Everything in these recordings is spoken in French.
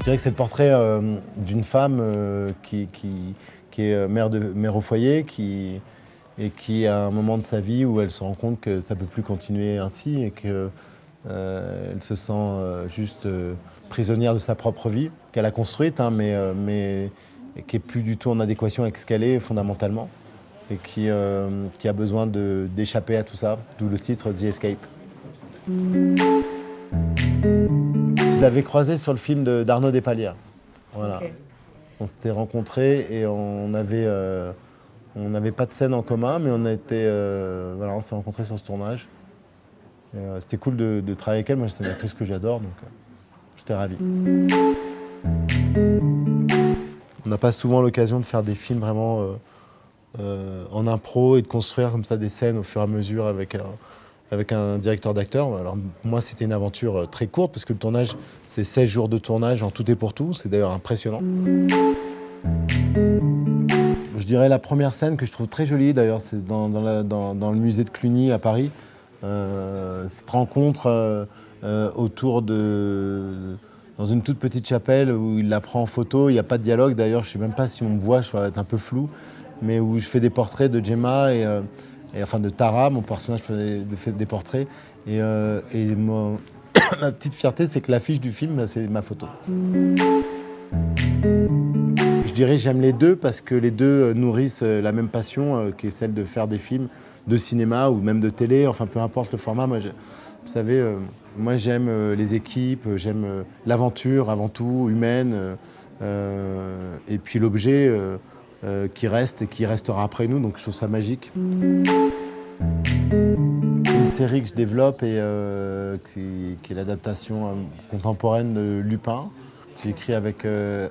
dirais que c'est le portrait d'une femme qui est mère au foyer et qui a un moment de sa vie où elle se rend compte que ça ne peut plus continuer ainsi et qu'elle se sent juste prisonnière de sa propre vie, qu'elle a construite, hein, mais qui n'est plus du tout en adéquation avec ce qu'elle est fondamentalement et qui a besoin d'échapper à tout ça, d'où le titre The Escape. Je l'avais croisé sur le film d'Arnaud Despalières. Voilà. Okay. On s'était rencontrés et on n'avait pas de scène en commun, mais on s'est rencontrés sur ce tournage. C'était cool de travailler avec elle. Moi, c'est une actrice que j'adore, donc j'étais ravi. On n'a pas souvent l'occasion de faire des films vraiment en impro et de construire comme ça des scènes au fur et à mesure avec un directeur d'acteur. Alors moi, c'était une aventure très courte parce que le tournage, c'est 16 jours de tournage en tout et pour tout. C'est d'ailleurs impressionnant. Je dirais la première scène que je trouve très jolie, d'ailleurs, c'est dans le musée de Cluny à Paris. Cette rencontre autour dans une toute petite chapelle où il la prend en photo. Il n'y a pas de dialogue, d'ailleurs. Je ne sais même pas si on me voit, je dois être un peu flou. Mais où je fais des portraits de Gemma et enfin de Tara, mon personnage fait des portraits. Et ma petite fierté, c'est que l'affiche du film, c'est ma photo. Je dirais que j'aime les deux parce que les deux nourrissent la même passion qui est celle de faire des films de cinéma ou même de télé, enfin peu importe le format. Moi, vous savez, moi j'aime les équipes, j'aime l'aventure avant tout, humaine, et puis l'objet qui reste et qui restera après nous, donc je trouve ça magique. Une série que je développe et qui est l'adaptation contemporaine de Lupin, que j'ai écrit avec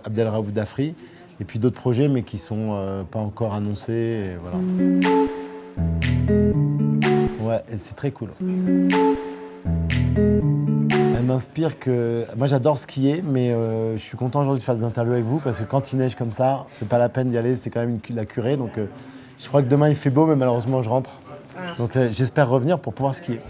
Abdelraouf Dafri, et puis d'autres projets mais qui ne sont pas encore annoncés. Et voilà. Ouais, c'est très cool. Elle m'inspire que... Moi j'adore skier, mais je suis content aujourd'hui de faire des interviews avec vous parce que quand il neige comme ça, c'est pas la peine d'y aller, c'est quand même la curée. Donc je crois que demain il fait beau, mais malheureusement je rentre. Donc j'espère revenir pour pouvoir skier.